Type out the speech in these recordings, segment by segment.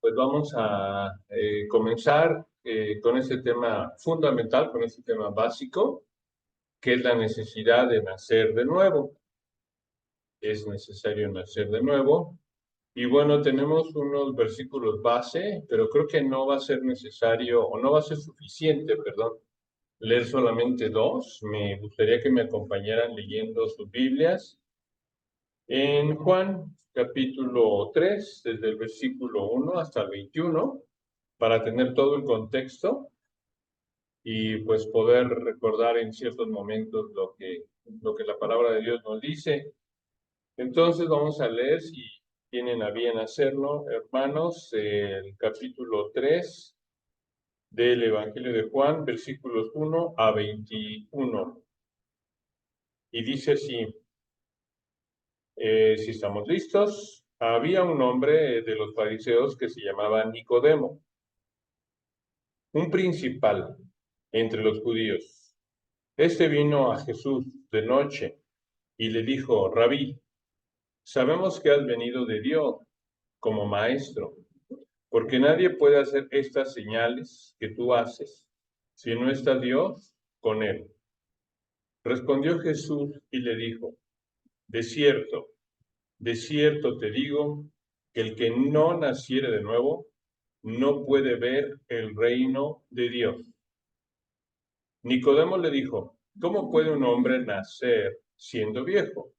Pues vamos a comenzar con este tema fundamental, con este tema básico, que es la necesidad de nacer de nuevo. Es necesario nacer de nuevo. Y bueno, tenemos unos versículos base, pero creo que no va a ser necesario, o no va a ser suficiente, perdón, leer solamente dos. Me gustaría que me acompañaran leyendo sus Biblias. En Juan capítulo 3, desde el versículo 1 hasta el 21, para tener todo el contexto y pues poder recordar en ciertos momentos lo que la palabra de Dios nos dice. Entonces vamos a leer, si tienen a bien hacerlo, hermanos, el capítulo 3 del Evangelio de Juan, versículos 1 a 21. Y dice así, si estamos listos, había un hombre de los fariseos que se llamaba Nicodemo, un principal entre los judíos. Este vino a Jesús de noche y le dijo: Rabí, sabemos que has venido de Dios como maestro, porque nadie puede hacer estas señales que tú haces si no está Dios con él. Respondió Jesús y le dijo: de cierto te digo, que el que no naciere de nuevo no puede ver el reino de Dios. Nicodemo le dijo: ¿Cómo puede un hombre nacer siendo viejo?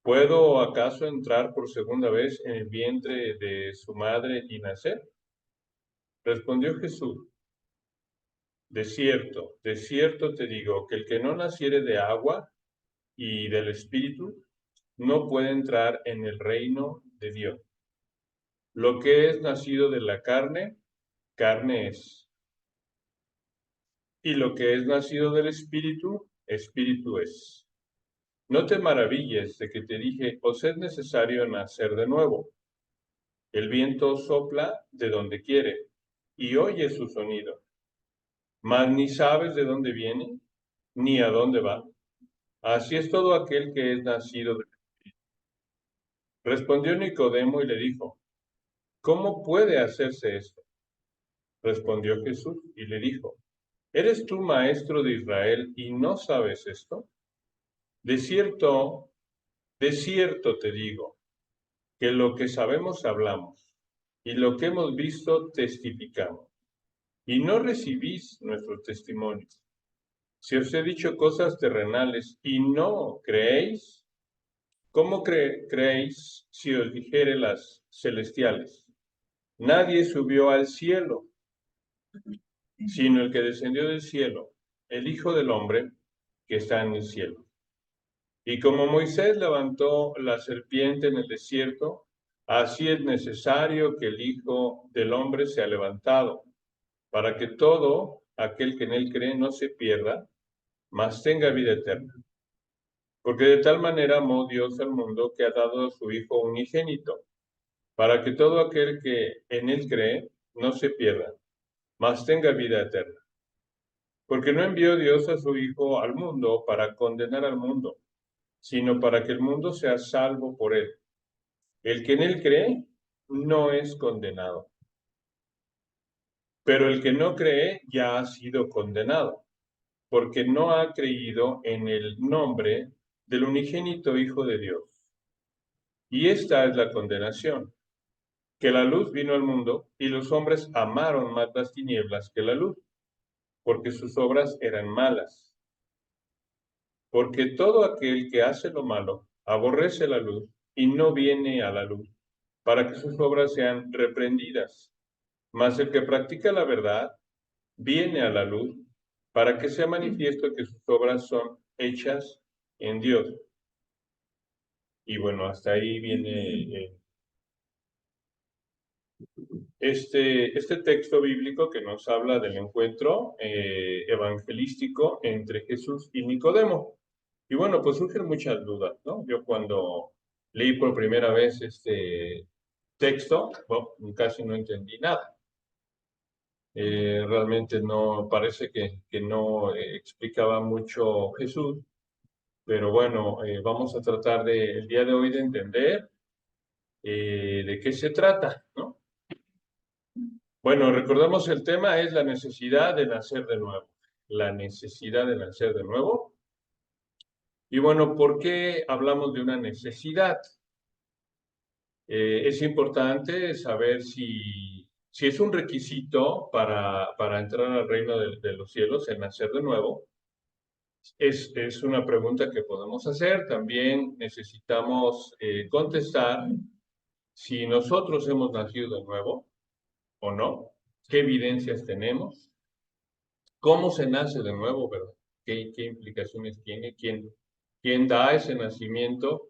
¿Puedo acaso entrar por segunda vez en el vientre de su madre y nacer? Respondió Jesús: de cierto te digo, que el que no naciere de agua y del Espíritu no puede entrar en el reino de Dios. Lo que es nacido de la carne, carne es. Y lo que es nacido del Espíritu, Espíritu es. No te maravilles de que te dije: os es necesario nacer de nuevo. El viento sopla de donde quiere y oyes su sonido, mas ni sabes de dónde viene ni a dónde va. Así es todo aquel que es nacido de... Respondió Nicodemo y le dijo: ¿cómo puede hacerse esto? Respondió Jesús y le dijo: ¿eres tú maestro de Israel y no sabes esto? De cierto te digo, que lo que sabemos hablamos, y lo que hemos visto testificamos, y no recibís nuestro testimonio. Si os he dicho cosas terrenales y no creéis, ¿cómo creéis si os dijere las celestiales? Nadie subió al cielo, sino el que descendió del cielo, el Hijo del Hombre que está en el cielo. Y como Moisés levantó la serpiente en el desierto, así es necesario que el Hijo del Hombre sea levantado, para que todo aquel que en él cree no se pierda, mas tenga vida eterna. Porque de tal manera amó Dios al mundo, que ha dado a su Hijo unigénito, para que todo aquel que en él cree no se pierda, mas tenga vida eterna. Porque no envió Dios a su Hijo al mundo para condenar al mundo, sino para que el mundo sea salvo por él. El que en él cree no es condenado, pero el que no cree ya ha sido condenado, porque no ha creído en el nombre del unigénito Hijo de Dios. Y esta es la condenación, que la luz vino al mundo y los hombres amaron más las tinieblas que la luz, porque sus obras eran malas. Porque todo aquel que hace lo malo aborrece la luz y no viene a la luz, para que sus obras sean reprendidas. Mas el que practica la verdad viene a la luz, para que sea manifiesto que sus obras son hechas en Dios. Y bueno, hasta ahí viene este texto bíblico que nos habla del encuentro evangelístico entre Jesús y Nicodemo. Y bueno, pues surgen muchas dudas, ¿no? Yo cuando leí por primera vez este texto, bueno, casi no entendí nada. Realmente no, parece que no explicaba mucho Jesús, pero bueno, vamos a tratar el día de hoy de entender de qué se trata, ¿no? Bueno, recordemos el tema es la necesidad de nacer de nuevo. La necesidad de nacer de nuevo. Y bueno, ¿por qué hablamos de una necesidad? Es importante saber si es un requisito para entrar al reino de los cielos, el nacer de nuevo. Es una pregunta que podemos hacer. También necesitamos contestar si nosotros hemos nacido de nuevo o no, qué evidencias tenemos, cómo se nace de nuevo, ¿verdad? ¿Qué implicaciones tiene? ¿Quién da ese nacimiento?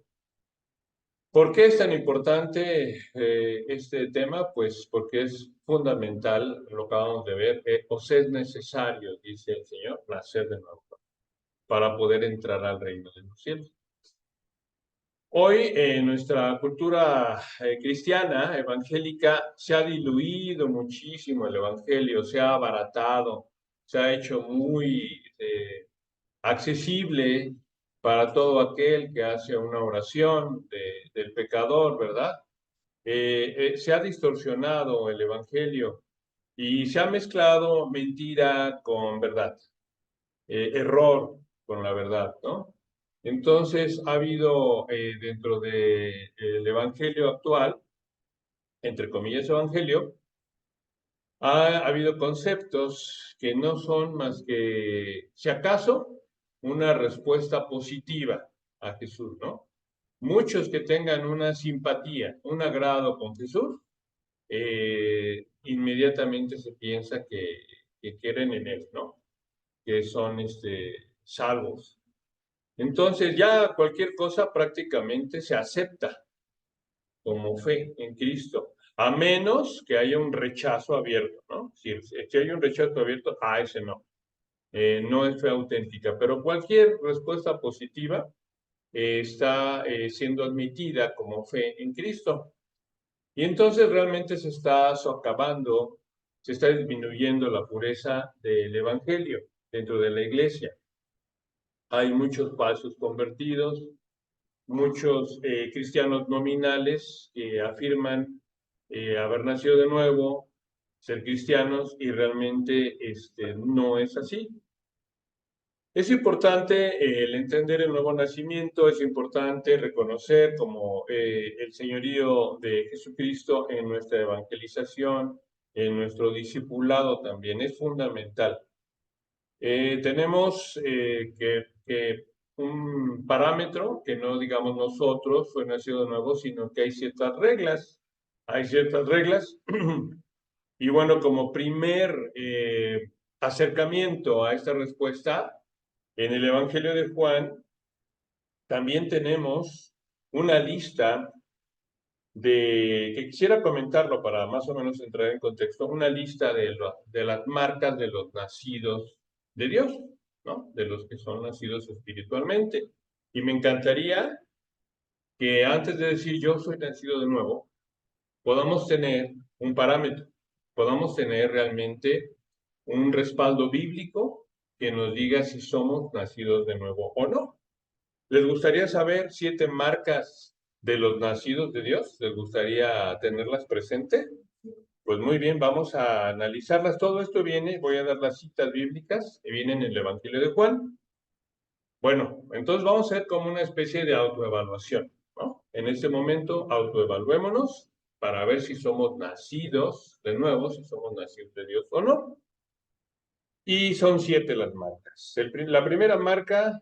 ¿Por qué es tan importante este tema? Pues porque es fundamental, lo acabamos de ver, os es necesario, dice el Señor, nacer de nuevo para poder entrar al reino de los cielos. Hoy en nuestra cultura cristiana, evangélica, se ha diluido muchísimo el evangelio, se ha abaratado, se ha hecho muy accesible para todo aquel que hace una oración del pecador, ¿verdad? Se ha distorsionado el evangelio y se ha mezclado mentira con verdad, error con la verdad, ¿no? Entonces ha habido dentro del evangelio actual, entre comillas evangelio, ha habido conceptos que no son más que, si acaso, una respuesta positiva a Jesús, ¿no? Muchos que tengan una simpatía, un agrado con Jesús, inmediatamente se piensa que quieren en Él, ¿no? Que son salvos. Entonces ya cualquier cosa prácticamente se acepta como fe en Cristo, a menos que haya un rechazo abierto, ¿no? Si hay un rechazo abierto, ese no, no es fe auténtica, pero cualquier respuesta positiva está siendo admitida como fe en Cristo. Y entonces realmente se está socavando, se está disminuyendo la pureza del Evangelio dentro de la iglesia. Hay muchos falsos convertidos, muchos cristianos nominales que afirman haber nacido de nuevo, ser cristianos, y realmente no es así. Es importante el entender el nuevo nacimiento, es importante reconocer como el señorío de Jesucristo en nuestra evangelización, en nuestro discipulado también, es fundamental. Tenemos que un parámetro que no digamos nosotros fue nacido de nuevo, sino que hay ciertas reglas. Hay ciertas reglas. Y bueno, como primer acercamiento a esta respuesta, en el Evangelio de Juan también tenemos una lista que quisiera comentarlo para más o menos entrar en contexto, una lista de las marcas de los nacidos de Dios, ¿no? De los que son nacidos espiritualmente. Y me encantaría que antes de decir yo soy nacido de nuevo, podamos tener un parámetro, podamos tener realmente un respaldo bíblico que nos diga si somos nacidos de nuevo o no. ¿Les gustaría saber 7 marcas de los nacidos de Dios? ¿Les gustaría tenerlas presente? Pues muy bien, vamos a analizarlas. Todo esto viene, voy a dar las citas bíblicas que vienen en el Evangelio de Juan. Bueno, entonces vamos a hacer como una especie de autoevaluación, ¿no? En este momento, autoevaluémonos para ver si somos nacidos de nuevo, si somos nacidos de Dios o no. Y son 7 las marcas. La primera marca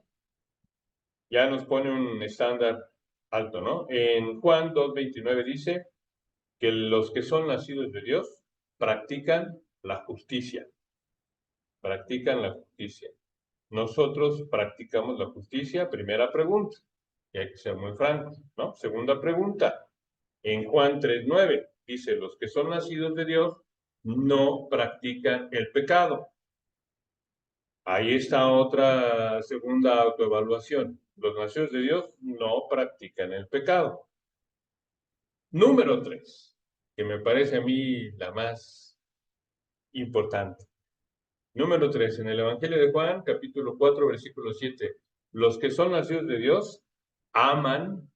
ya nos pone un estándar alto, ¿no? En Juan 2:29 dice que los que son nacidos de Dios practican la justicia, practican la justicia. Nosotros practicamos la justicia, primera pregunta, y hay que ser muy francos, ¿no? Segunda pregunta, en Juan 3:9 dice, los que son nacidos de Dios no practican el pecado. Ahí está otra segunda autoevaluación. Los nacidos de Dios no practican el pecado. Número 3, que me parece a mí la más importante. Número 3, en el Evangelio de Juan, capítulo 4, versículo 7. Los que son nacidos de Dios aman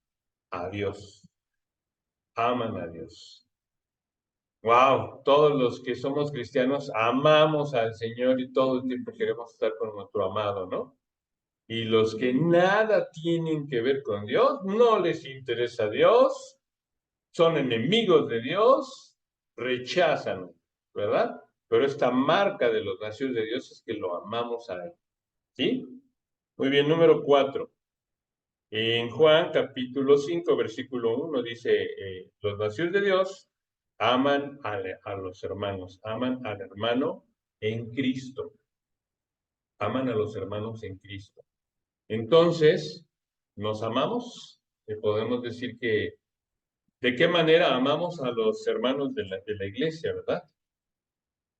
a Dios. Aman a Dios. Wow, todos los que somos cristianos amamos al Señor y todo el tiempo queremos estar con nuestro amado, ¿no? Y los que nada tienen que ver con Dios, no les interesa Dios, son enemigos de Dios, rechazan, ¿verdad? Pero esta marca de los nacidos de Dios es que lo amamos a Él, ¿sí? Muy bien, número 4. En Juan capítulo 5, versículo 1 dice, los nacidos de Dios aman a los hermanos, aman al hermano en Cristo, aman a los hermanos en Cristo. Entonces, ¿nos amamos? Podemos decir que, ¿de qué manera amamos a los hermanos de la iglesia, verdad?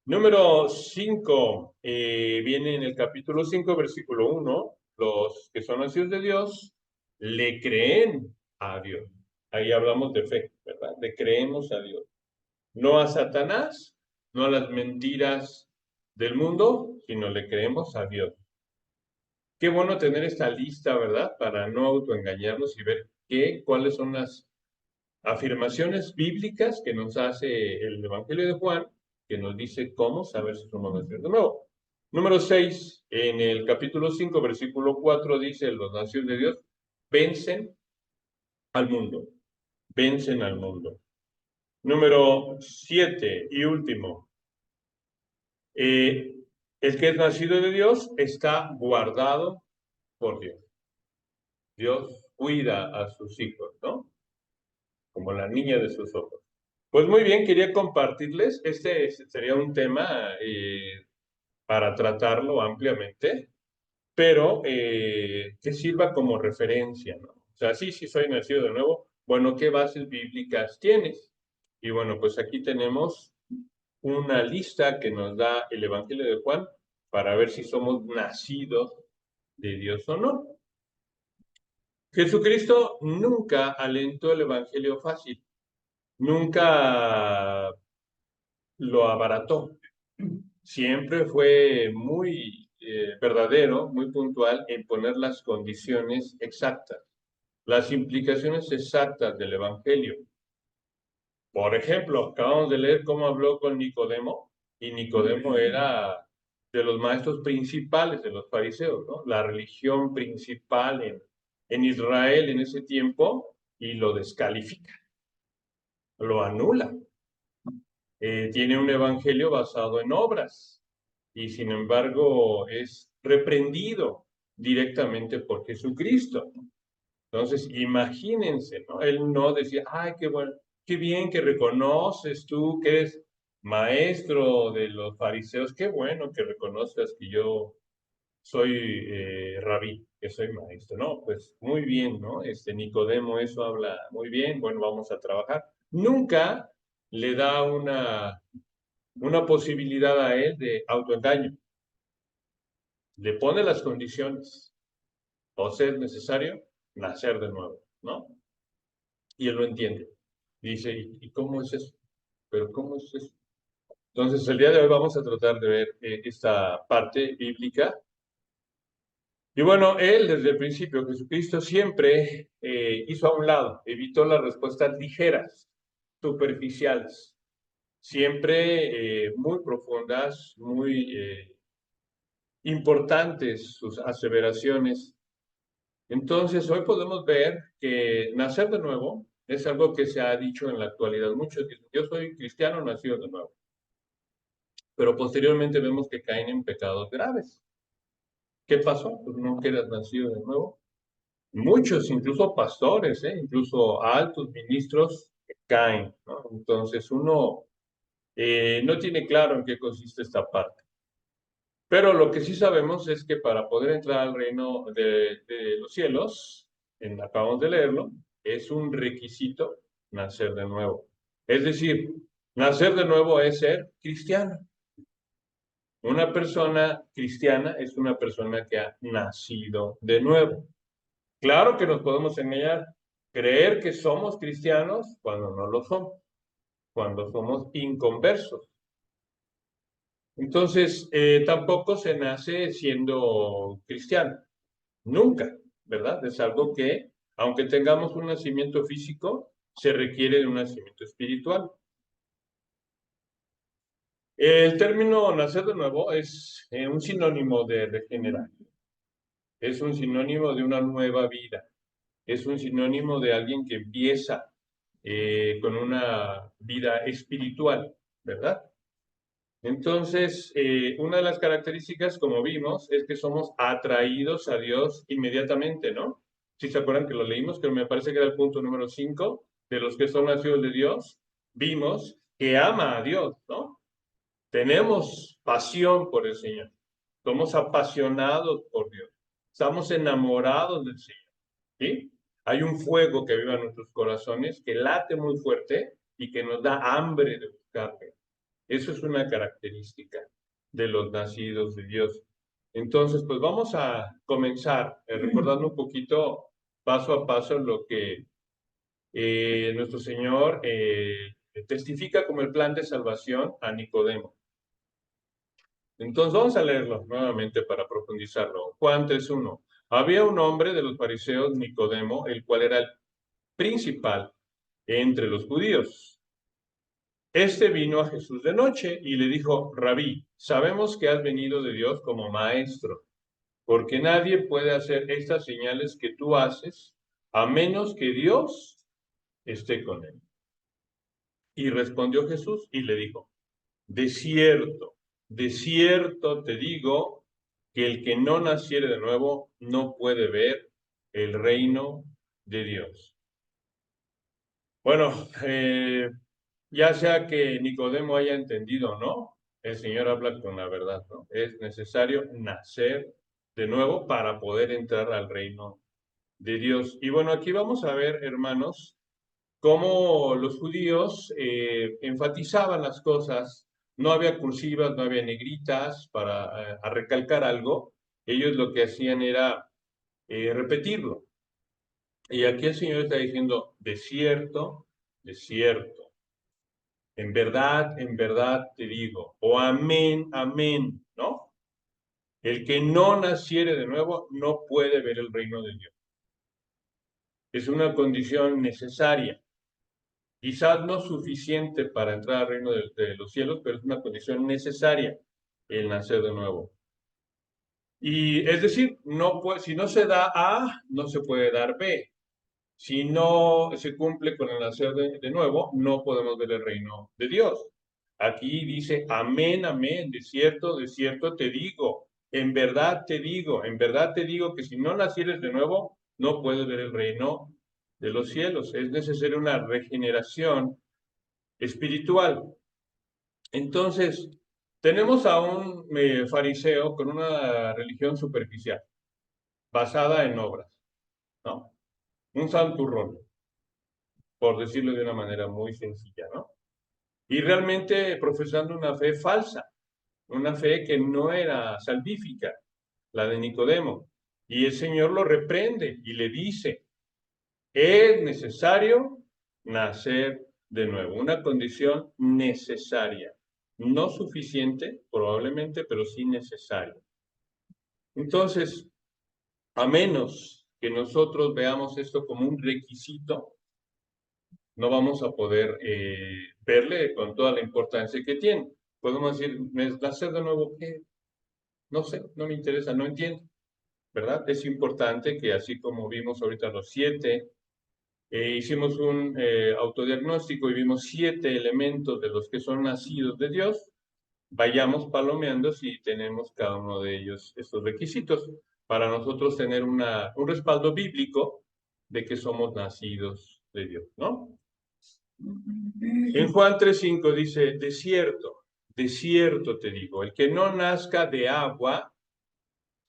Número 5, viene en el capítulo 5, versículo 1, los que son nacidos de Dios le creen a Dios. Ahí hablamos de fe, ¿verdad? Le creemos a Dios. No a Satanás, no a las mentiras del mundo, sino le creemos a Dios. Qué bueno tener esta lista, ¿verdad? Para no autoengañarnos y ver cuáles son las afirmaciones bíblicas que nos hace el Evangelio de Juan, que nos dice cómo saber si somos nacidos de nuevo. Número 6, en el capítulo 5, versículo 4, dice, los nacidos de Dios vencen al mundo, vencen al mundo. Número 7 y último, el que es nacido de Dios está guardado por Dios. Dios cuida a sus hijos, ¿no? Como la niña de sus ojos. Pues muy bien, quería compartirles, este sería un tema para tratarlo ampliamente, pero que sirva como referencia, ¿no? O sea, sí soy nacido de nuevo, bueno, ¿qué bases bíblicas tienes? Y bueno, pues aquí tenemos una lista que nos da el Evangelio de Juan para ver si somos nacidos de Dios o no. Jesucristo nunca alentó el Evangelio fácil, nunca lo abarató. Siempre fue muy verdadero, muy puntual en poner las condiciones exactas, las implicaciones exactas del Evangelio. Por ejemplo, acabamos de leer cómo habló con Nicodemo, y Nicodemo era de los maestros principales de los fariseos, ¿no? La religión principal en Israel en ese tiempo, y lo descalifica, lo anula. Tiene un evangelio basado en obras y sin embargo es reprendido directamente por Jesucristo. Entonces, imagínense, ¿no? Él no decía, ay, qué bueno, qué bien que reconoces tú que eres maestro de los fariseos, qué bueno que reconozcas que yo soy rabí, que soy maestro. No, pues muy bien, ¿no? Nicodemo eso habla muy bien, bueno, vamos a trabajar. Nunca le da una posibilidad a él de autoengaño. Le pone las condiciones. O sea, es necesario nacer de nuevo, ¿no? Y él lo entiende. Dice, ¿y cómo es eso? ¿Pero cómo es eso? Entonces, el día de hoy vamos a tratar de ver esta parte bíblica. Y bueno, él desde el principio, Jesucristo, siempre hizo a un lado, evitó las respuestas ligeras, superficiales, siempre muy profundas, muy importantes sus aseveraciones. Entonces, hoy podemos ver que nacer de nuevo es algo que se ha dicho en la actualidad. Muchos dicen, yo soy cristiano nacido de nuevo, pero posteriormente vemos que caen en pecados graves. ¿Qué pasó? Pues no quedas nacido de nuevo. Muchos, incluso pastores, incluso altos ministros, caen, ¿no? Entonces, uno no tiene claro en qué consiste esta parte. Pero lo que sí sabemos es que para poder entrar al reino de los cielos, acabamos de leerlo, es un requisito nacer de nuevo. Es decir, nacer de nuevo es ser cristiano. Una persona cristiana es una persona que ha nacido de nuevo. Claro que nos podemos engañar, creer que somos cristianos cuando no lo somos, cuando somos inconversos. Entonces, tampoco se nace siendo cristiano, nunca, ¿verdad? Es algo que, aunque tengamos un nacimiento físico, se requiere de un nacimiento espiritual. El término nacer de nuevo es un sinónimo de regenerar, es un sinónimo de una nueva vida, es un sinónimo de alguien que empieza con una vida espiritual, ¿verdad? Entonces, una de las características, como vimos, es que somos atraídos a Dios inmediatamente, ¿no? Si se acuerdan que lo leímos, que me parece que era el punto número 5, de los que son nacidos de Dios, vimos que ama a Dios, ¿no? Tenemos pasión por el Señor, somos apasionados por Dios, estamos enamorados del Señor, ¿sí? Hay un fuego que vive en nuestros corazones, que late muy fuerte y que nos da hambre de buscarle. Eso es una característica de los nacidos de Dios. Entonces, pues vamos a comenzar recordando un poquito, paso a paso, lo que nuestro Señor testifica como el plan de salvación a Nicodemo. Entonces, vamos a leerlo nuevamente para profundizarlo. Juan 3:1. Había un hombre de los fariseos, Nicodemo, el cual era el principal entre los judíos. Este vino a Jesús de noche y le dijo: Rabí, sabemos que has venido de Dios como maestro, porque nadie puede hacer estas señales que tú haces a menos que Dios esté con él. Y respondió Jesús y le dijo: de cierto te digo que el que no naciere de nuevo no puede ver el reino de Dios. Bueno, ya sea que Nicodemo haya entendido o no, el Señor habla con la verdad, ¿no? Es necesario nacer de nuevo para poder entrar al reino de Dios. Y bueno, aquí vamos a ver, hermanos, cómo los judíos enfatizaban las cosas. No había cursivas, no había negritas para a recalcar algo. Ellos lo que hacían era repetirlo. Y aquí el Señor está diciendo: de cierto, en verdad te digo, o amén, amén, ¿no? El que no naciere de nuevo no puede ver el reino de Dios. Es una condición necesaria, quizás no suficiente para entrar al reino de los cielos, pero es una condición necesaria el nacer de nuevo. Y es decir, no puede, si no se da A, no se puede dar B. Si no se cumple con el nacer de nuevo, no podemos ver el reino de Dios. Aquí dice: amén, amén, de cierto te digo, en verdad te digo que si no nacieres de nuevo, no puedes ver el reino de los cielos. Es necesaria una regeneración espiritual. Entonces, tenemos a un fariseo con una religión superficial, basada en obras, ¿no? Un santurrón, por decirlo de una manera muy sencilla, ¿no? Y realmente profesando una fe falsa, una fe que no era salvífica, la de Nicodemo. Y el Señor lo reprende y le dice: es necesario nacer de nuevo, una condición necesaria, no suficiente probablemente, pero sí necesaria. Entonces, a menos que nosotros veamos esto como un requisito, no vamos a poder verle con toda la importancia que tiene. Podemos decir: nacer de nuevo, ¿qué? No sé, no me interesa, no entiendo, ¿verdad? Es importante que, así como vimos ahorita los 7, hicimos un autodiagnóstico y vimos 7 elementos de los que son nacidos de Dios, vayamos palomeando si tenemos cada uno de ellos, estos requisitos, para nosotros tener un respaldo bíblico de que somos nacidos de Dios, ¿no? En Juan 3:5 dice: de cierto te digo, el que no nazca de agua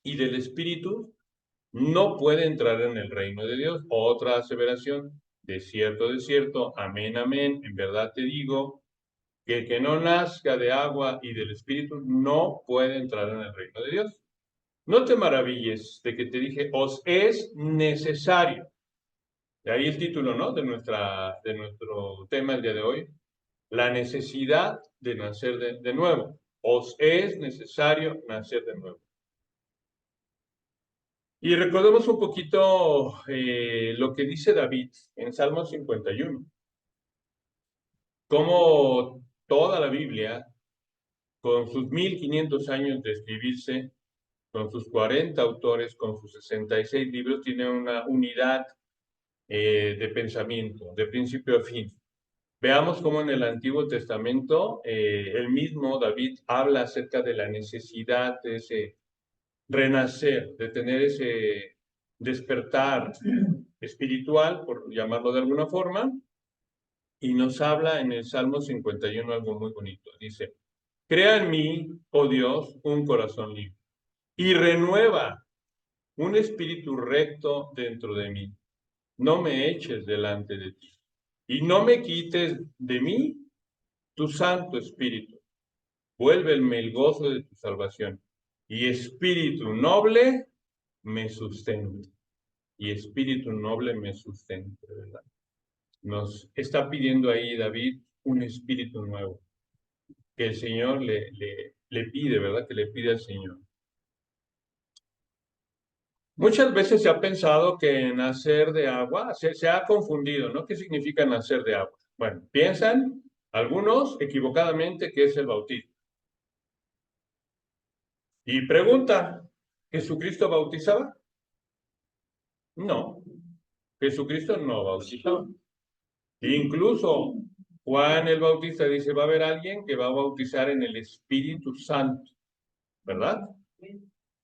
y del Espíritu no puede entrar en el reino de Dios. Otra aseveración: de cierto, amén, amén, en verdad te digo, que el que no nazca de agua y del Espíritu no puede entrar en el reino de Dios. No te maravilles de que te dije: os es necesario. De ahí el título, ¿no? De nuestro tema el día de hoy: la necesidad de nacer de nuevo. Os es necesario nacer de nuevo. Y recordemos un poquito lo que dice David en Salmo 51. Como toda la Biblia con sus 1500 años de escribirse, con sus 40 autores, con sus 66 libros, tiene una unidad de pensamiento, de principio a fin. Veamos cómo en el Antiguo Testamento el mismo David habla acerca de la necesidad de ese renacer, de tener ese despertar espiritual, por llamarlo de alguna forma, y nos habla en el Salmo 51 algo muy bonito. Dice, crea en mí, oh Dios, un corazón libre y renueva un espíritu recto dentro de mí. No me eches delante de ti y no me quites de mí tu Santo Espíritu. Vuélveme el gozo de tu salvación y espíritu noble me sustente. Y espíritu noble me sustente, ¿verdad? Nos está pidiendo ahí David un espíritu nuevo, que el Señor le pide, ¿verdad? Que le pide al Señor. Muchas veces se ha pensado que nacer de agua, se ha confundido, ¿no? ¿Qué significa nacer de agua? Bueno, piensan algunos equivocadamente que es el bautismo. Y pregunta, ¿Jesucristo bautizaba? No, Jesucristo no bautizaba. Incluso Juan el Bautista dice, va a haber alguien que va a bautizar en el Espíritu Santo, ¿verdad?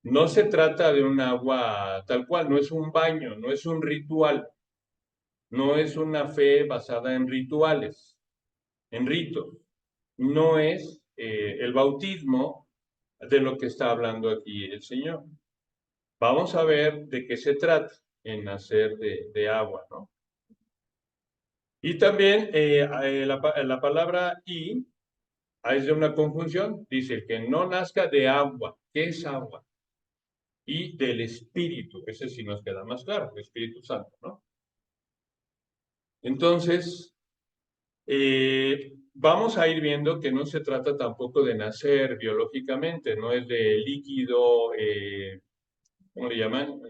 No se trata de un agua tal cual, no es un baño, no es un ritual, no es una fe basada en rituales, en ritos. No es el bautismo de lo que está hablando aquí el Señor. Vamos a ver de qué se trata en nacer de agua, ¿no? Y también la palabra y es de una confusión. Dice que no nazca de agua. ¿Qué es agua? Y del Espíritu. Ese sí nos queda más claro, el Espíritu Santo, ¿no? Entonces, vamos a ir viendo que no se trata tampoco de nacer biológicamente, no es de líquido, ¿cómo le llaman?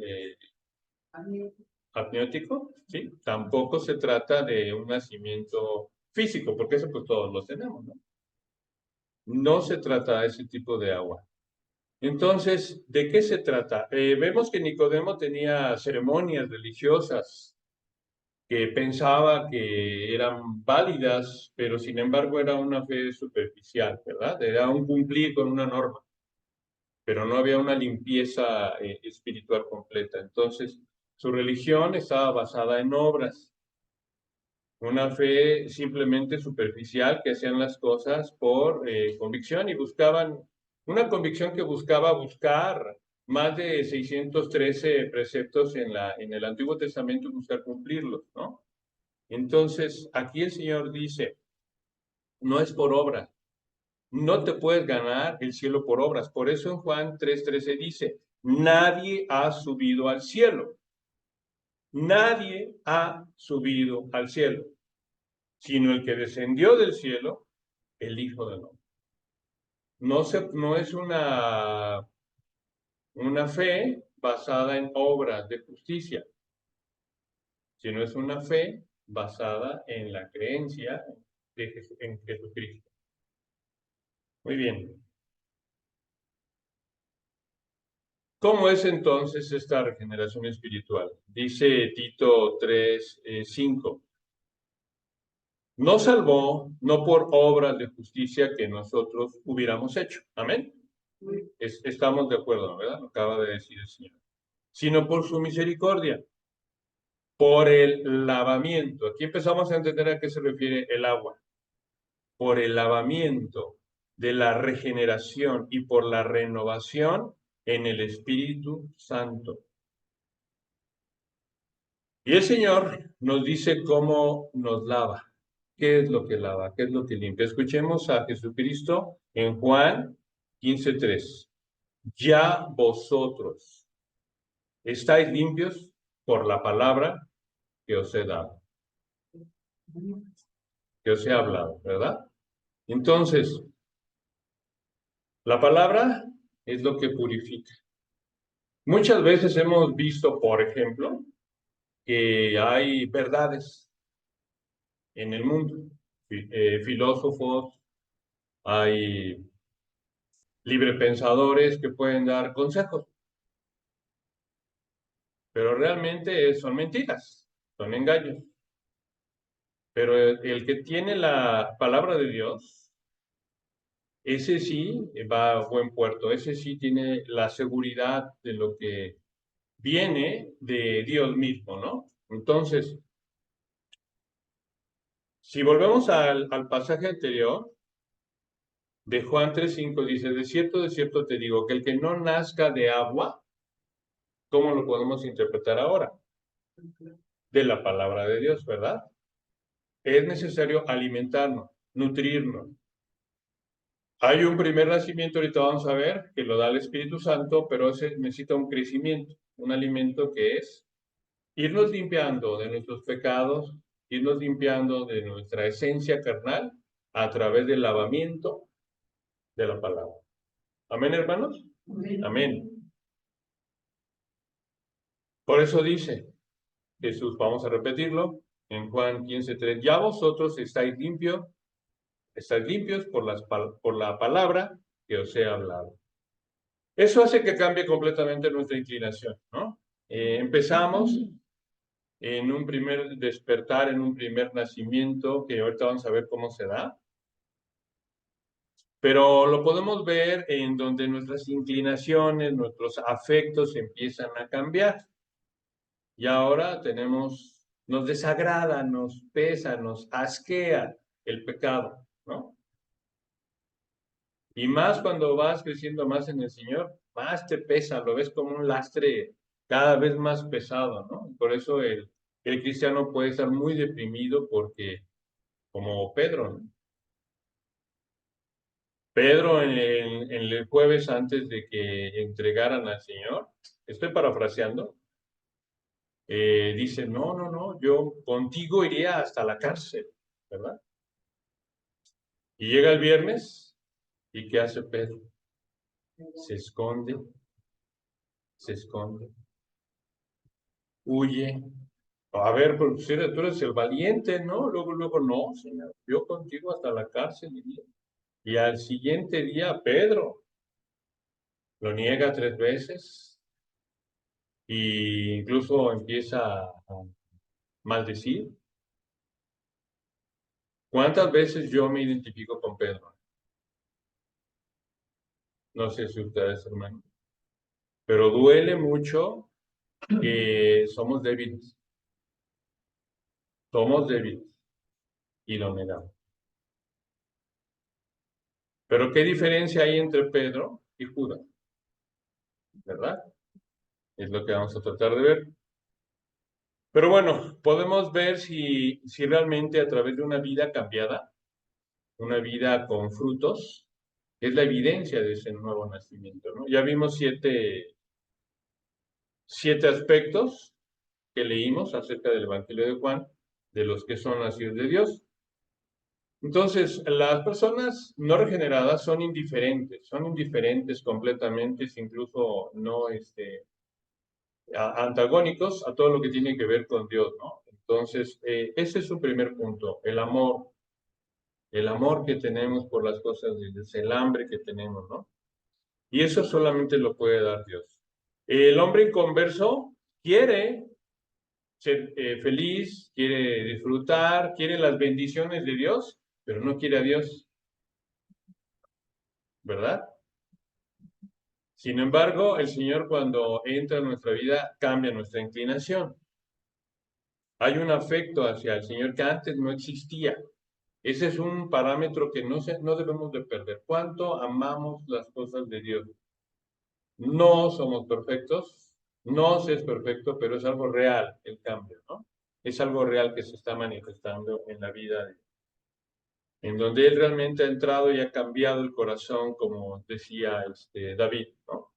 Amniótico, ¿sí? Tampoco se trata de un nacimiento físico, porque eso pues todos lo tenemos, ¿no? No se trata de ese tipo de agua. Entonces, ¿de qué se trata? Vemos que Nicodemo tenía ceremonias religiosas que pensaba que eran válidas, pero sin embargo era una fe superficial, ¿verdad? Era un cumplir con una norma, pero no había una limpieza espiritual completa. Entonces, su religión estaba basada en obras, una fe simplemente superficial que hacían las cosas por convicción y buscaban, una convicción que buscaba buscar más de 613 preceptos en el Antiguo Testamento y buscar cumplirlos, ¿no? Entonces, aquí el Señor dice, no es por obras, no te puedes ganar el cielo por obras. Por eso en Juan 3:13 dice, nadie ha subido al cielo, nadie ha subido al cielo, sino el que descendió del cielo, el Hijo del Hombre. No es una fe basada en obras de justicia, sino es una fe basada en la creencia en Jesucristo. Muy bien. ¿Cómo es entonces esta regeneración espiritual? Dice Tito 3:5. Nos salvó no por obras de justicia que nosotros hubiéramos hecho. Amén. Estamos de acuerdo, ¿verdad? Lo acaba de decir el Señor. Sino por su misericordia, por el lavamiento. Aquí empezamos a entender a qué se refiere el agua. Por el lavamiento de la regeneración y por la renovación en el Espíritu Santo. Y el Señor nos dice cómo nos lava. ¿Qué es lo que lava? ¿Qué es lo que limpia? Escuchemos a Jesucristo en Juan 15:3. Ya vosotros estáis limpios por la palabra que os he dado, que os he hablado, ¿verdad? Entonces, la palabra es lo que purifica. Muchas veces hemos visto, por ejemplo, que hay verdades en el mundo, filósofos, hay librepensadores que pueden dar consejos, pero realmente son mentiras, son engaños. Pero el que tiene la palabra de Dios, ese sí va a buen puerto, ese sí tiene la seguridad de lo que viene de Dios mismo, ¿no? Entonces, si volvemos al pasaje anterior, de Juan 3:5 dice, de cierto te digo, que el que no nazca de agua, ¿cómo lo podemos interpretar ahora? De la palabra de Dios, ¿verdad? Es necesario alimentarnos, nutrirnos. Hay un primer nacimiento, ahorita vamos a ver, que lo da el Espíritu Santo, pero ese necesita un crecimiento, un alimento que es irnos limpiando de nuestros pecados, irnos limpiando de nuestra esencia carnal a través del lavamiento de la palabra. ¿Amén, hermanos? Amén. Por eso dice Jesús, vamos a repetirlo, en Juan 15:3, ya vosotros estáis limpios por la palabra que os he hablado. Eso hace que cambie completamente nuestra inclinación, ¿no? Empezamos en un primer despertar, en un primer nacimiento, que ahorita vamos a ver cómo se da, pero lo podemos ver en donde nuestras inclinaciones, nuestros afectos empiezan a cambiar. Y ahora nos desagrada, nos pesa, nos asquea el pecado, ¿no? Y más cuando vas creciendo más en el Señor, más te pesa, lo ves como un lastre cada vez más pesado, ¿no? Por eso el cristiano puede estar muy deprimido porque, como Pedro, ¿no? Pedro en el jueves antes de que entregaran al Señor, estoy parafraseando, dice, no, no, no, yo contigo iría hasta la cárcel, ¿verdad? Y llega el viernes, ¿y qué hace Pedro? Se esconde, se esconde, huye. A ver, pero tú eres el valiente, ¿no? Luego, no, Señor, yo contigo hasta la cárcel iría. Y al siguiente día, Pedro lo niega 3 veces e incluso empieza a maldecir. ¿Cuántas veces yo me identifico con Pedro? No sé si ustedes, hermanos, pero duele mucho que somos débiles y lo negamos. Pero ¿qué diferencia hay entre Pedro y Judas? ¿Verdad? Es lo que vamos a tratar de ver. Pero bueno, podemos ver si realmente a través de una vida cambiada, una vida con frutos, es la evidencia de ese nuevo nacimiento, ¿no? Ya vimos siete aspectos que leímos acerca del Evangelio de Juan, de los que son nacidos de Dios. Entonces, las personas no regeneradas son indiferentes completamente, incluso no antagónicos a todo lo que tiene que ver con Dios, ¿no? Entonces, ese es un primer punto, el amor que tenemos por las cosas de Dios, el hambre que tenemos, ¿no? Y eso solamente lo puede dar Dios. El hombre inconverso quiere ser feliz, quiere disfrutar, quiere las bendiciones de Dios, pero no quiere a Dios, ¿verdad? Sin embargo, el Señor cuando entra en nuestra vida cambia nuestra inclinación. Hay un afecto hacia el Señor que antes no existía. Ese es un parámetro que no debemos de perder. ¿Cuánto amamos las cosas de Dios? No somos perfectos, no se es perfecto, pero es algo real el cambio, ¿no? Es algo real que se está manifestando en la vida en donde Él realmente ha entrado y ha cambiado el corazón, como decía David, ¿no?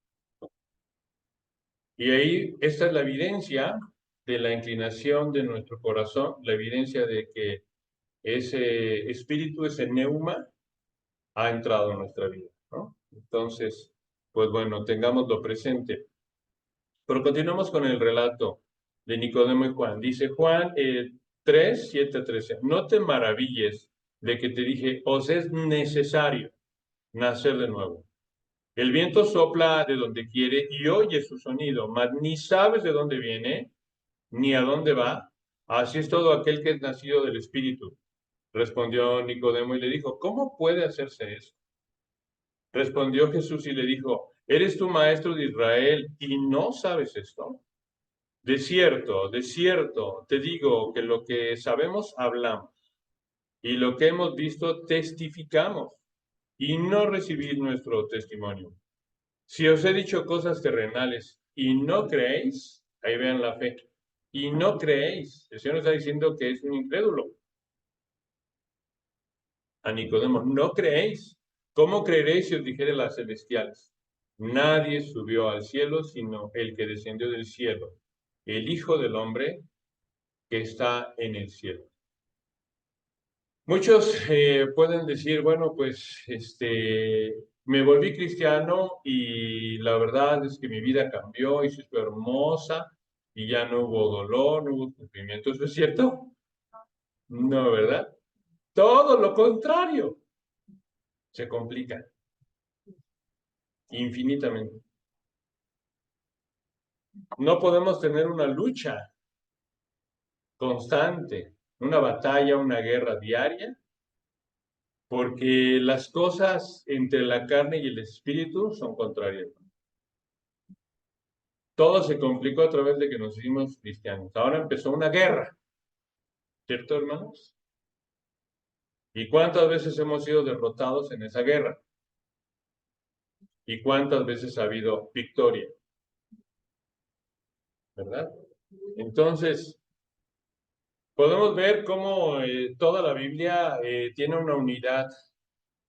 Y ahí, esta es la evidencia de la inclinación de nuestro corazón, la evidencia de que ese espíritu, ese neuma, ha entrado en nuestra vida, ¿no? Entonces, pues bueno, tengámoslo presente. Pero continuamos con el relato de Nicodemo y Juan. Dice Juan 3, 7, 13. No te maravilles de que te dije, os es necesario nacer de nuevo. El viento sopla de donde quiere y oye su sonido, mas ni sabes de dónde viene ni a dónde va. Así es todo aquel que es nacido del Espíritu. Respondió Nicodemo y le dijo, ¿cómo puede hacerse eso? Respondió Jesús y le dijo, ¿eres tú maestro de Israel y no sabes esto? De cierto, te digo que lo que sabemos hablamos y lo que hemos visto testificamos y no recibid nuestro testimonio. Si os he dicho cosas terrenales y no creéis, ahí vean la fe, y no creéis, el Señor está diciendo que es un incrédulo. A Nicodemo, no creéis. ¿Cómo creeréis si os dijere las celestiales? Nadie subió al cielo sino el que descendió del cielo, el Hijo del Hombre que está en el cielo. Muchos pueden decir, bueno, pues me volví cristiano y la verdad es que mi vida cambió y se hizo hermosa y ya no hubo dolor, no hubo sufrimiento. ¿Eso es cierto? No, ¿verdad? Todo lo contrario. Se complica infinitamente. No podemos tener una lucha constante, una batalla, una guerra diaria, porque las cosas entre la carne y el espíritu son contrarias. Todo se complicó a través de que nos hicimos cristianos. Ahora empezó una guerra, ¿cierto, hermanos? ¿Y cuántas veces hemos sido derrotados en esa guerra? ¿Y cuántas veces ha habido victoria? ¿Verdad? Entonces, podemos ver cómo toda la Biblia tiene una unidad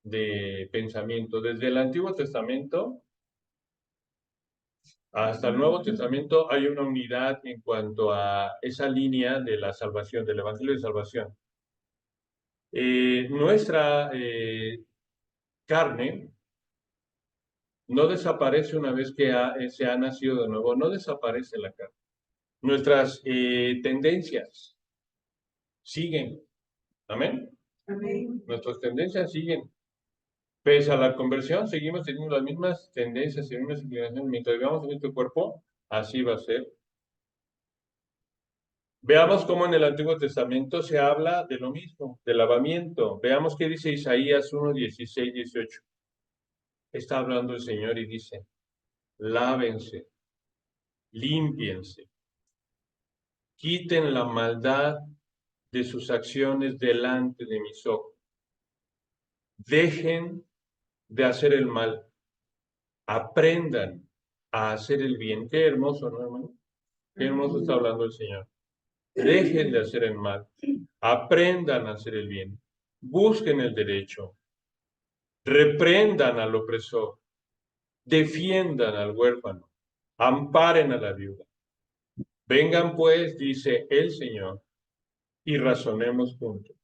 de pensamiento. Desde el Antiguo Testamento hasta el Nuevo Testamento hay una unidad en cuanto a esa línea de la salvación, del Evangelio de Salvación. Nuestra carne no desaparece una vez que se ha nacido de nuevo, no desaparece la carne. Nuestras tendencias siguen, amén. Amén. Nuestras tendencias siguen. Pese a la conversión, seguimos teniendo las mismas tendencias y las mismas inclinaciones. Mientras vivamos en este cuerpo, así va a ser. Veamos cómo en el Antiguo Testamento se habla de lo mismo, del lavamiento. Veamos qué dice Isaías 1, 16, 18. Está hablando el Señor y dice, lávense, límpiense, quiten la maldad de sus acciones delante de mis ojos. Dejen de hacer el mal, aprendan a hacer el bien. Qué hermoso, ¿no, hermano? Qué hermoso está hablando el Señor. Dejen de hacer el mal, aprendan a hacer el bien, busquen el derecho, reprendan al opresor, defiendan al huérfano, amparen a la viuda. Vengan pues, dice el Señor, y razonemos juntos.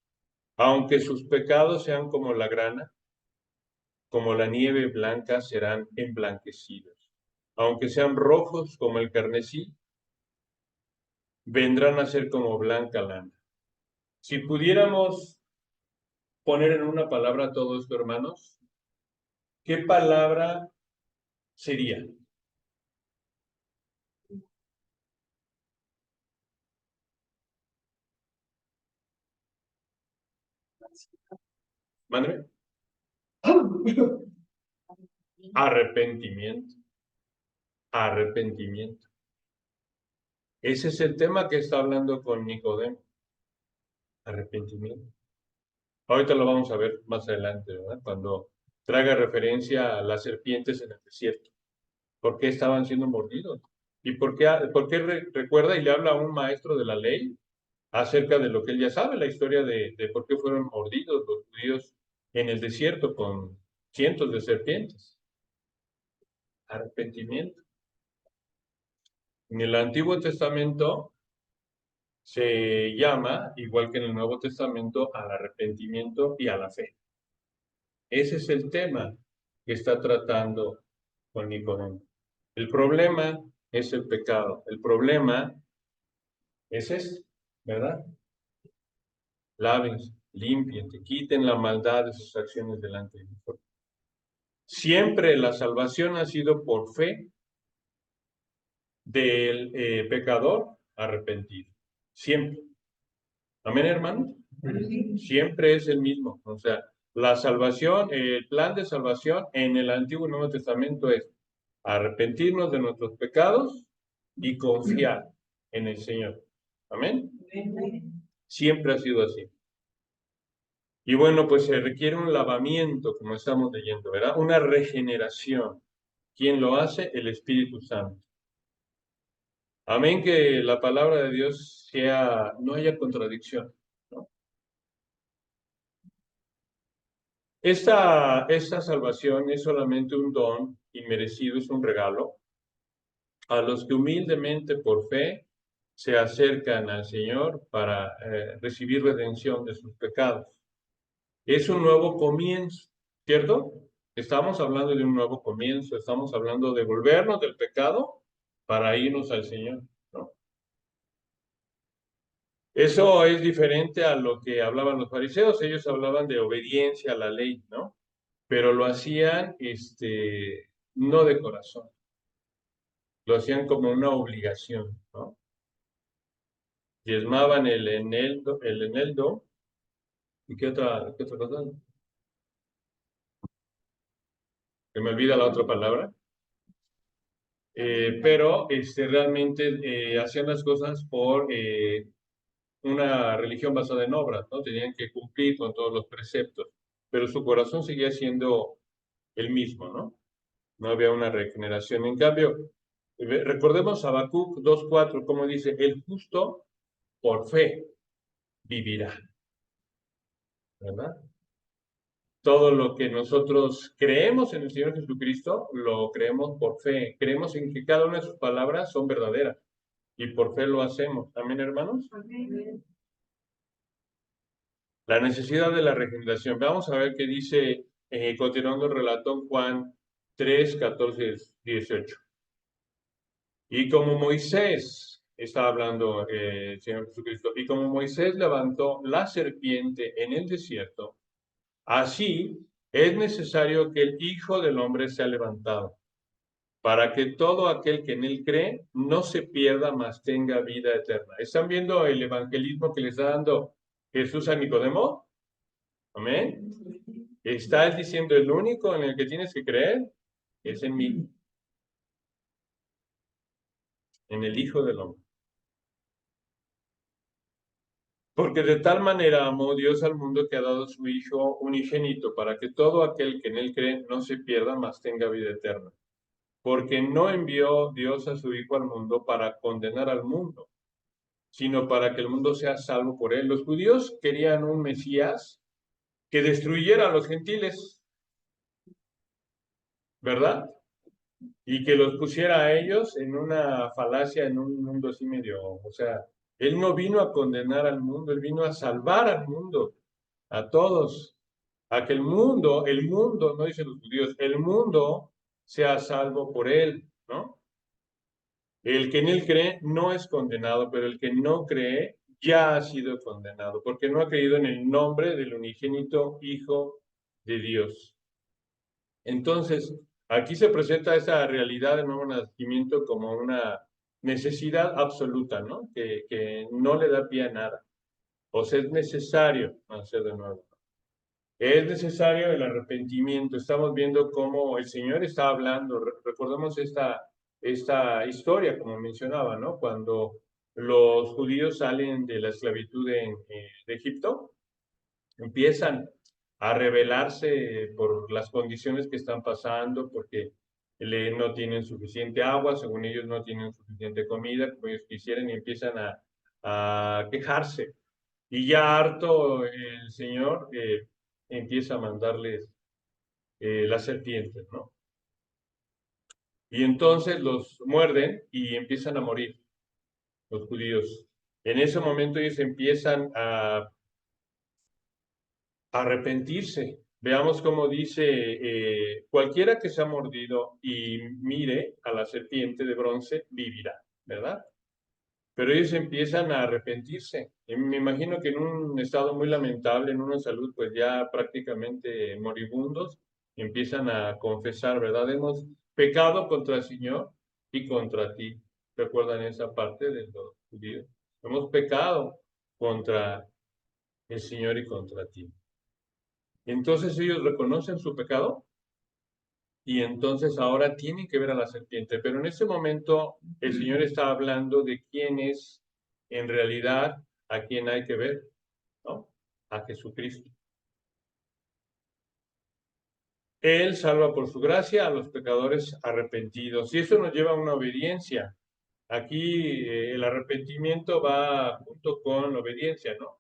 Aunque sus pecados sean como la grana, como la nieve blanca serán emblanquecidos. Aunque sean rojos como el carmesí, vendrán a ser como blanca lana. Si pudiéramos poner en una palabra todo esto, hermanos, ¿qué palabra sería? Mándeme. Arrepentimiento. Arrepentimiento. Ese es el tema que está hablando con Nicodemo. Arrepentimiento. Ahorita lo vamos a ver más adelante, ¿verdad? Cuando traiga referencia a las serpientes en el desierto. ¿Por qué estaban siendo mordidos? ¿Y por qué recuerda y le habla a un maestro de la ley acerca de lo que él ya sabe, la historia de por qué fueron mordidos los judíos en el desierto con cientos de serpientes? Arrepentimiento. En el Antiguo Testamento se llama, igual que en el Nuevo Testamento, al arrepentimiento y a la fe. Ese es el tema que está tratando con Nicodemo. El problema es el pecado. El problema es ese, ¿verdad? Lávense, límpiense, quiten la maldad de sus acciones delante de Dios. Siempre la salvación ha sido por fe del pecador arrepentido. Siempre. Amén, hermano. Siempre es el mismo. O sea, la salvación, el plan de salvación en el Antiguo y Nuevo Testamento es arrepentirnos de nuestros pecados y confiar en el Señor. Amén. Siempre ha sido así. Y bueno, pues se requiere un lavamiento, como estamos leyendo, ¿verdad? Una regeneración. ¿Quién lo hace? El Espíritu Santo. Amén, que la palabra de Dios sea, no haya contradicción, ¿no? Esta salvación es solamente un don inmerecido, es un regalo a los que humildemente por fe se acercan al Señor para recibir redención de sus pecados. Es un nuevo comienzo, ¿cierto? Estamos hablando de un nuevo comienzo, estamos hablando de volvernos del pecado para irnos al Señor, ¿no? Eso es diferente a lo que hablaban los fariseos. Ellos hablaban de obediencia a la ley, ¿no? Pero lo hacían, no de corazón. Lo hacían como una obligación, ¿no? Diezmaban el eneldo, ¿y qué otra cosa? Que me olvida la otra palabra. Pero realmente hacían las cosas por una religión basada en obras, ¿no? Tenían que cumplir con todos los preceptos, pero su corazón seguía siendo el mismo, ¿no? No había una regeneración. En cambio, recordemos Habacuc 2:4, como dice, el justo por fe vivirá, ¿verdad? Todo lo que nosotros creemos en el Señor Jesucristo, lo creemos por fe. Creemos en que cada una de sus palabras son verdaderas y por fe lo hacemos. ¿Amén, hermanos? Amén. La necesidad de la regeneración. Vamos a ver qué dice, continuando el relato en Juan 3, 14, 18. Y como Moisés, está hablando el Señor Jesucristo, y como Moisés levantó la serpiente en el desierto, así es necesario que el Hijo del Hombre sea levantado, para que todo aquel que en él cree no se pierda, mas tenga vida eterna. ¿Están viendo el evangelismo que le está dando Jesús a Nicodemo? Amén. Está él diciendo, el único en el que tienes que creer es en mí, en el Hijo del Hombre. Porque de tal manera amó Dios al mundo que ha dado a su Hijo unigénito, para que todo aquel que en él cree no se pierda, mas tenga vida eterna. Porque no envió Dios a su Hijo al mundo para condenar al mundo, sino para que el mundo sea salvo por él. Los judíos querían un Mesías que destruyera a los gentiles, ¿verdad? Y que los pusiera a ellos en una falacia, en un mundo así medio, o sea, él no vino a condenar al mundo, él vino a salvar al mundo, a todos, a que el mundo, no dicen los judíos, el mundo sea salvo por él, ¿no? El que en él cree no es condenado, pero el que no cree ya ha sido condenado, porque no ha creído en el nombre del unigénito Hijo de Dios. Entonces, aquí se presenta esa realidad del nuevo nacimiento como una necesidad absoluta, ¿no? Que no le da pie a nada. O sea, es necesario nacer de nuevo. Es necesario el arrepentimiento. Estamos viendo cómo el Señor está hablando. Recordemos esta historia, como mencionaba, ¿no? Cuando los judíos salen de la esclavitud de Egipto, empiezan a rebelarse por las condiciones que están pasando, porque no tienen suficiente agua, según ellos no tienen suficiente comida, como ellos quisieran, y empiezan a quejarse. Y ya harto el Señor empieza a mandarles las serpientes, ¿no? Y entonces los muerden y empiezan a morir los judíos. En ese momento ellos empiezan a arrepentirse. Veamos cómo dice, cualquiera que se ha mordido y mire a la serpiente de bronce, vivirá, ¿verdad? Pero ellos empiezan a arrepentirse. Y me imagino que en un estado muy lamentable, en una salud pues ya prácticamente moribundos, Empiezan a confesar, ¿verdad? Hemos pecado contra el Señor y contra ti. ¿Recuerdan esa parte de los judíos? Hemos pecado contra el Señor y contra ti. Entonces ellos reconocen su pecado y entonces ahora tienen que ver a la serpiente. Pero en ese momento el Señor está hablando de quién es en realidad a quién hay que ver, ¿no? A Jesucristo. Él salva por su gracia a los pecadores arrepentidos. Y eso nos lleva a una obediencia. Aquí el arrepentimiento va junto con la obediencia, ¿no?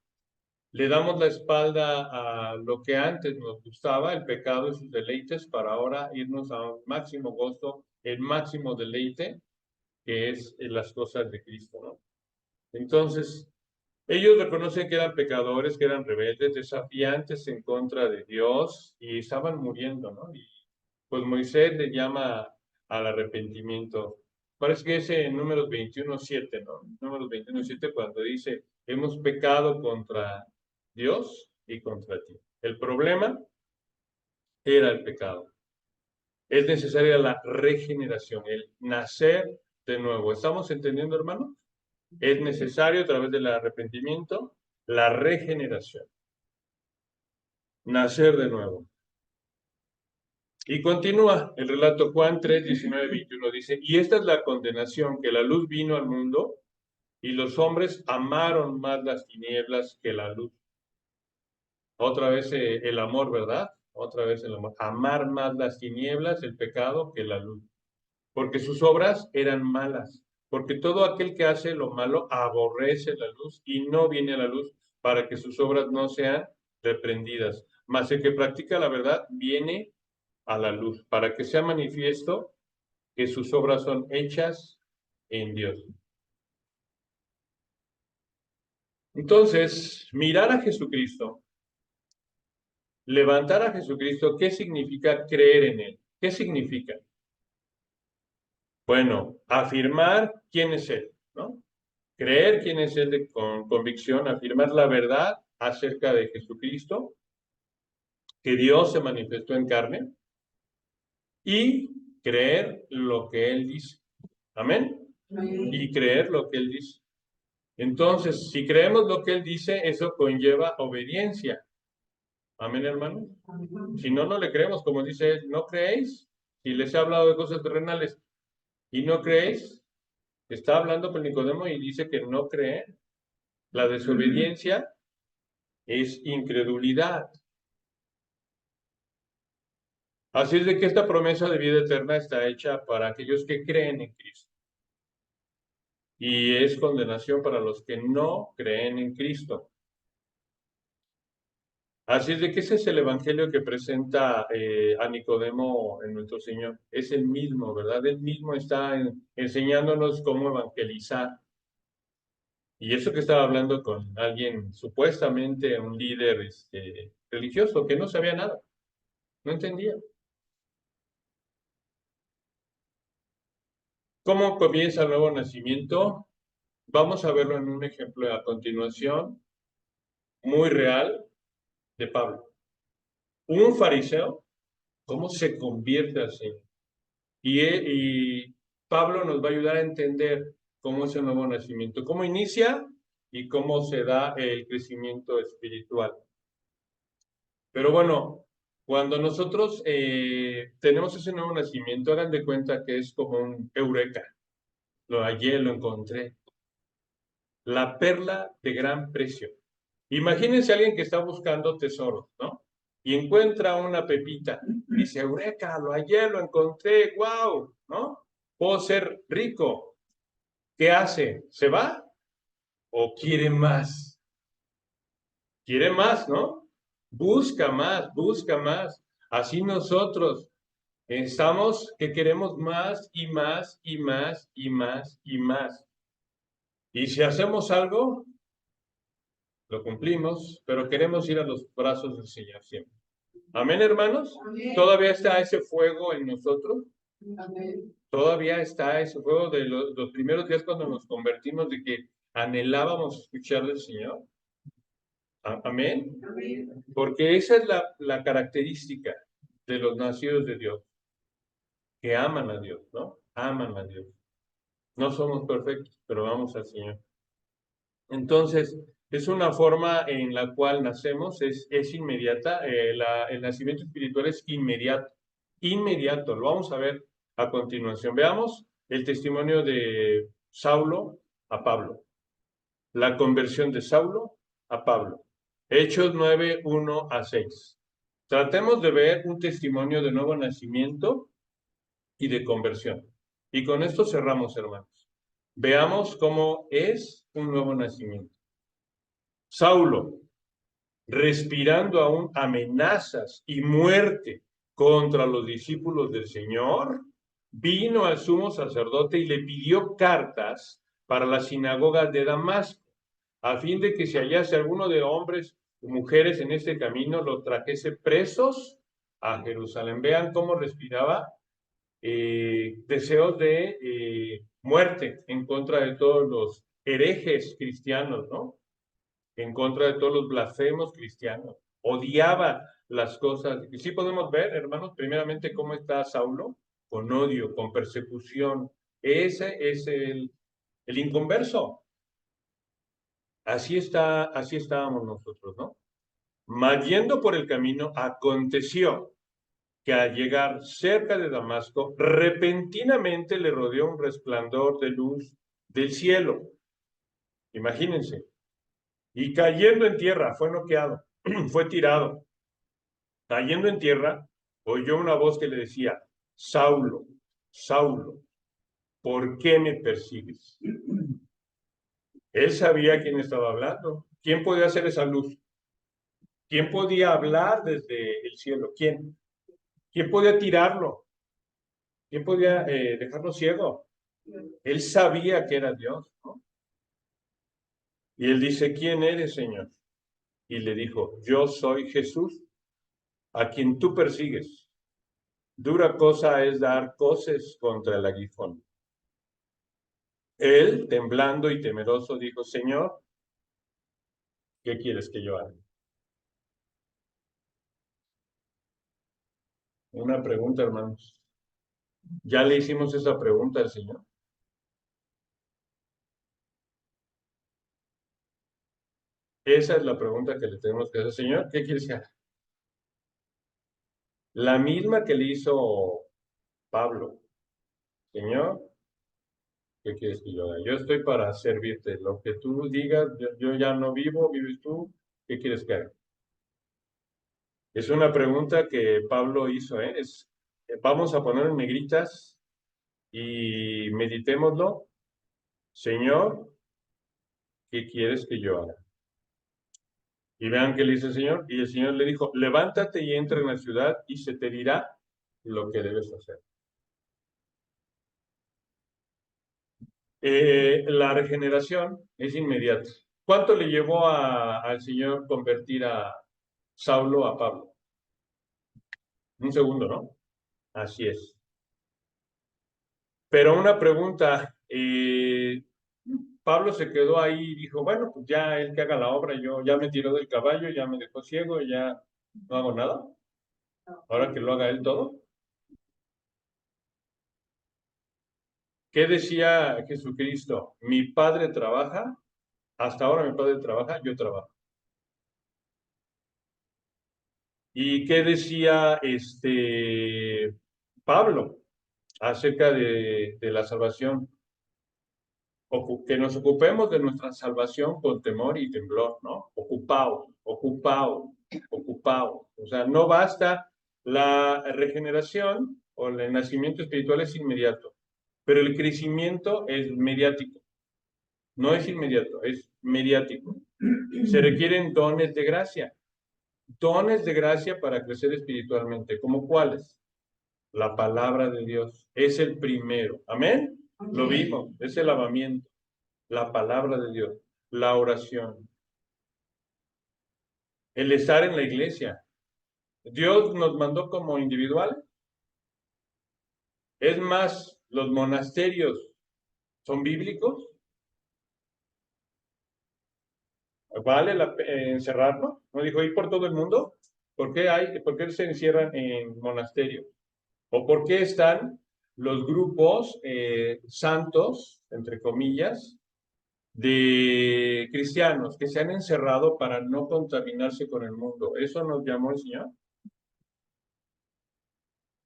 Le damos la espalda a lo que antes nos gustaba, el pecado y sus deleites, para ahora irnos a un máximo gozo, el máximo deleite, que es las cosas de Cristo, ¿no? Entonces, ellos reconocen que eran pecadores, que eran rebeldes, desafiantes en contra de Dios y estaban muriendo, ¿no? Y pues Moisés le llama al arrepentimiento. Parece que es en Números 21:7, ¿no? Números 21:7 cuando dice, hemos pecado contra Dios y contra ti. El problema era el pecado. Es necesaria la regeneración, el nacer de nuevo. ¿Estamos entendiendo, hermanos? Es necesario a través del arrepentimiento la regeneración, nacer de nuevo. Y continúa el relato Juan 3:19-21 dice, y esta es la condenación, que la luz vino al mundo y los hombres amaron más las tinieblas que la luz. Otra vez el amor, ¿verdad? Otra vez el amor. Amar más las tinieblas, el pecado, que la luz. Porque sus obras eran malas. Porque todo aquel que hace lo malo aborrece la luz y no viene a la luz para que sus obras no sean reprendidas. Mas el que practica la verdad viene a la luz, para que sea manifiesto que sus obras son hechas en Dios. Entonces, mirar a Jesucristo, levantar a Jesucristo, ¿qué significa creer en Él? ¿Qué significa? Bueno, afirmar quién es Él, ¿no? Creer quién es Él con convicción, afirmar la verdad acerca de Jesucristo, que Dios se manifestó en carne, y creer lo que Él dice. Amén. Y creer lo que Él dice. Entonces, si creemos lo que Él dice, eso conlleva obediencia. Amén, hermano. Si no, no le creemos, como dice Él, ¿no creéis? Si les he hablado de cosas terrenales y no creéis, está hablando con Nicodemo y dice que no cree. La desobediencia es incredulidad. Así es de que esta promesa de vida eterna está hecha para aquellos que creen en Cristo. Y es condenación para los que no creen en Cristo. Así es de que ese es el evangelio que presenta a Nicodemo en nuestro Señor. Es el mismo, ¿verdad? Él mismo está enseñándonos cómo evangelizar. Y eso que estaba hablando con alguien, supuestamente un líder religioso, que no sabía nada, no entendía. ¿Cómo comienza el nuevo nacimiento? Vamos a verlo en un ejemplo a continuación, muy real, de Pablo. Un fariseo, ¿cómo se convierte al Señor? Y Pablo nos va a ayudar a entender cómo es el nuevo nacimiento, cómo inicia y cómo se da el crecimiento espiritual. Pero bueno, cuando nosotros tenemos ese nuevo nacimiento, hagan de cuenta que es como un eureka. Lo hallé, lo encontré. La perla de gran precio. Imagínense a alguien que está buscando tesoros, ¿no? Y encuentra una pepita. Dice, eureka, lo hallé, lo encontré, wow, ¿no? Puedo ser rico. ¿Qué hace? ¿Se va? ¿O quiere más? Quiere más, ¿no? Busca más, busca más. Así nosotros estamos que queremos más y más y más y más y más. Y si hacemos algo, lo cumplimos, pero queremos ir a los brazos del Señor siempre. Amén, hermanos. ¿Todavía está ese fuego en nosotros? Todavía está ese fuego de los primeros días cuando nos convertimos, de que anhelábamos escuchar del Señor. Amén. Porque esa es la característica. de los nacidos de Dios, que aman a Dios, ¿no? Aman a Dios. No somos perfectos, pero vamos al Señor. Entonces, es una forma en la cual nacemos, es inmediata, el nacimiento espiritual es inmediato, inmediato, lo vamos a ver a continuación. Veamos el testimonio de Saulo a Pablo, la conversión de Saulo a Pablo. Hechos 9, 1 a 6. Tratemos de ver un testimonio de nuevo nacimiento y de conversión. Y con esto cerramos, hermanos. Veamos cómo es un nuevo nacimiento. Saulo, respirando aún amenazas y muerte contra los discípulos del Señor, vino al sumo sacerdote y le pidió cartas para las sinagogas de Damasco, a fin de que si hallase alguno de hombres o mujeres en este camino, los trajese presos a Jerusalén. Vean cómo respiraba deseos de muerte en contra de todos los herejes cristianos, ¿no? En contra de todos los blasfemos cristianos. Odiaba las cosas. Y sí podemos ver, hermanos, primeramente cómo está Saulo, con odio, con persecución. Ese es el inconverso. Así estábamos nosotros, ¿no? Mas yendo por el camino, aconteció que al llegar cerca de Damasco, repentinamente le rodeó un resplandor de luz del cielo. Imagínense. Y cayendo en tierra, fue noqueado, fue tirado. Cayendo en tierra, oyó una voz que le decía, Saulo, Saulo, ¿por qué me persigues? Él sabía quién estaba hablando. ¿Quién podía hacer esa luz? ¿Quién podía hablar desde el cielo? ¿Quién? ¿Quién podía tirarlo? ¿Quién podía dejarlo ciego? Él sabía que era Dios, ¿no? Y él dice, ¿quién eres, Señor? Y le dijo, yo soy Jesús, a quien tú persigues. Dura cosa es dar coces contra el aguijón. Él, temblando y temeroso, dijo, Señor, ¿qué quieres que yo haga? Una pregunta, hermanos. ¿Ya le hicimos esa pregunta al Señor? Esa es la pregunta que le tenemos que hacer. Señor, ¿qué quieres que haga? La misma que le hizo Pablo. Señor, ¿qué quieres que yo haga? Yo estoy para servirte. Lo que tú digas, yo ya no vivo, vives tú. ¿Qué quieres que haga? Es una pregunta que Pablo hizo, ¿eh? Vamos a poner en negritas y meditémoslo. Señor, ¿qué quieres que yo haga? Y vean qué le dice el Señor. Y el Señor le dijo, levántate y entra en la ciudad y se te dirá lo que debes hacer. La regeneración es inmediata. ¿Cuánto le llevó al Señor convertir a Saulo a Pablo? Un segundo, ¿no? Así es. Pero una pregunta, Pablo se quedó ahí y dijo, bueno, pues ya él que haga la obra, yo ya me tiró del caballo, ya me dejó ciego, ya no hago nada. Ahora que lo haga él todo. ¿Qué decía Jesucristo? Mi Padre trabaja, hasta ahora mi Padre trabaja, yo trabajo. ¿Y qué decía Pablo acerca de la salvación? Que nos ocupemos de nuestra salvación con temor y temblor, ¿no? Ocupado, ocupado, ocupado. O sea, no basta la regeneración o el nacimiento espiritual es inmediato, pero el crecimiento es mediático. No es inmediato, es mediático. Se requieren dones de gracia para crecer espiritualmente. ¿Cómo cuáles? La palabra de Dios es el primero. Amén. Lo vimos, es el lavamiento, la palabra de Dios, la oración, el estar en la iglesia. Dios nos mandó como individual. Es más, los monasterios son bíblicos. ¿Vale encerrarlo? ¿No dijo ir por todo el mundo? por qué se encierran en monasterios? ¿O por qué están los grupos santos, entre comillas, de cristianos que se han encerrado para no contaminarse con el mundo? ¿Eso nos llamó el Señor?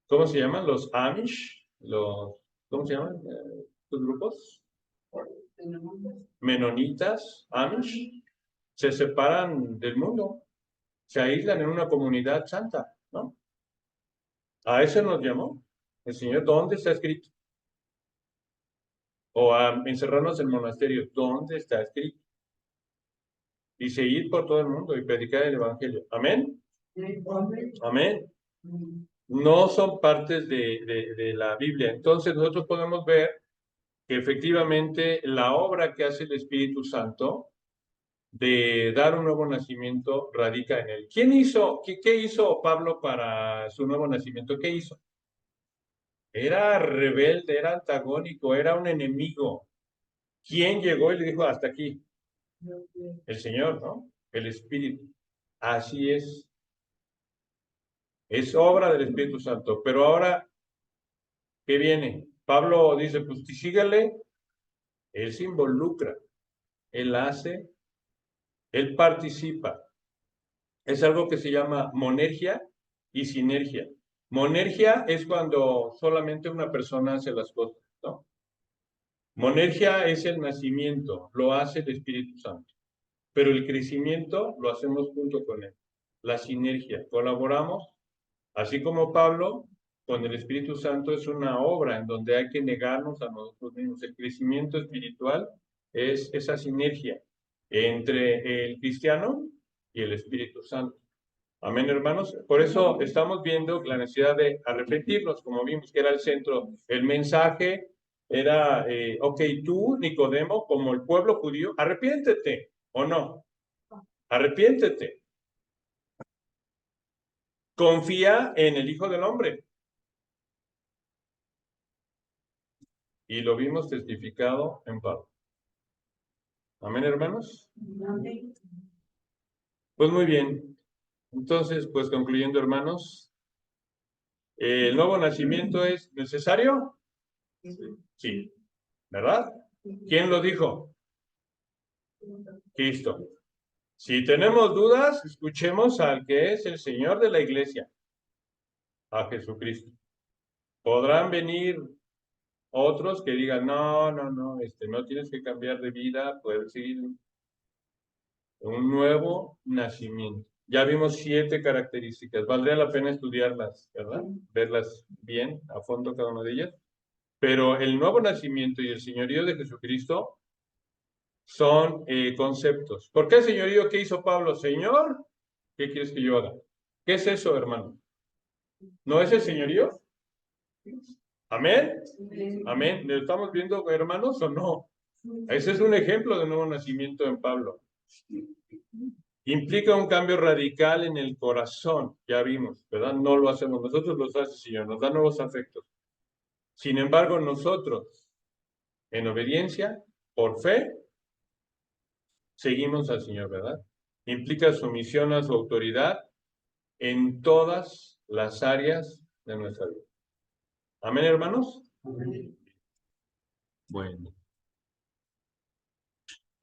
¿Cómo se llaman? Los Amish, ¿cómo se llaman los grupos? Menonitas, Amish, se separan del mundo, se aíslan en una comunidad santa, ¿no? A eso nos llamó el Señor. ¿Dónde está escrito? O a encerrarnos en monasterios. ¿Dónde está escrito? Y seguir por todo el mundo y predicar el Evangelio. ¿Amén? Amén. No son partes de la Biblia. Entonces nosotros podemos ver que efectivamente la obra que hace el Espíritu Santo de dar un nuevo nacimiento radica en él. ¿Qué hizo Pablo para su nuevo nacimiento? ¿Qué hizo? Era rebelde, era antagónico, era un enemigo. ¿Quién llegó y le dijo hasta aquí? El Señor, ¿no? El Espíritu. Así es. Es obra del Espíritu Santo. Pero ahora, ¿qué viene? Pablo dice, pues sígale. Él se involucra. Él hace. Él participa. Es algo que se llama monergia y sinergia. Monergia es cuando solamente una persona hace las cosas, ¿no? Monergia es el nacimiento, lo hace el Espíritu Santo, pero el crecimiento lo hacemos junto con él. La sinergia, colaboramos, así como Pablo, con el Espíritu Santo es una obra en donde hay que negarnos a nosotros mismos. El crecimiento espiritual es esa sinergia entre el cristiano y el Espíritu Santo. Amén, hermanos. Por eso estamos viendo la necesidad de arrepentirnos, como vimos que era el centro. El mensaje era, ok, tú, Nicodemo, como el pueblo judío, arrepiéntete, ¿o no? Arrepiéntete. Confía en el Hijo del Hombre. Y lo vimos testificado en Pablo. Amén, hermanos. Pues muy bien. Entonces, pues concluyendo, hermanos, ¿el nuevo nacimiento es necesario? Sí. ¿Verdad? ¿Quién lo dijo? Cristo. Si tenemos dudas, escuchemos al que es el Señor de la iglesia, a Jesucristo. Podrán venir otros que digan, no, no tienes que cambiar de vida, puedes seguir un nuevo nacimiento. Ya vimos 7 características. Valdría la pena estudiarlas, ¿verdad? Verlas bien, a fondo cada una de ellas. Pero el nuevo nacimiento y el señorío de Jesucristo son conceptos. ¿Por qué el señorío? ¿Qué hizo Pablo? Señor, ¿qué quieres que yo haga? ¿Qué es eso, hermano? ¿No es el señorío? ¿Amén? ¿Amén? ¿Lo estamos viendo, hermanos, o no? Ese es un ejemplo de nuevo nacimiento en Pablo. Implica un cambio radical en el corazón, ya vimos, ¿verdad? No lo hacemos nosotros, lo hace el Señor, nos da nuevos afectos. Sin embargo, nosotros, en obediencia, por fe, seguimos al Señor, ¿verdad? Implica sumisión a su autoridad en todas las áreas de nuestra vida. ¿Amén, hermanos? Amén. Bueno.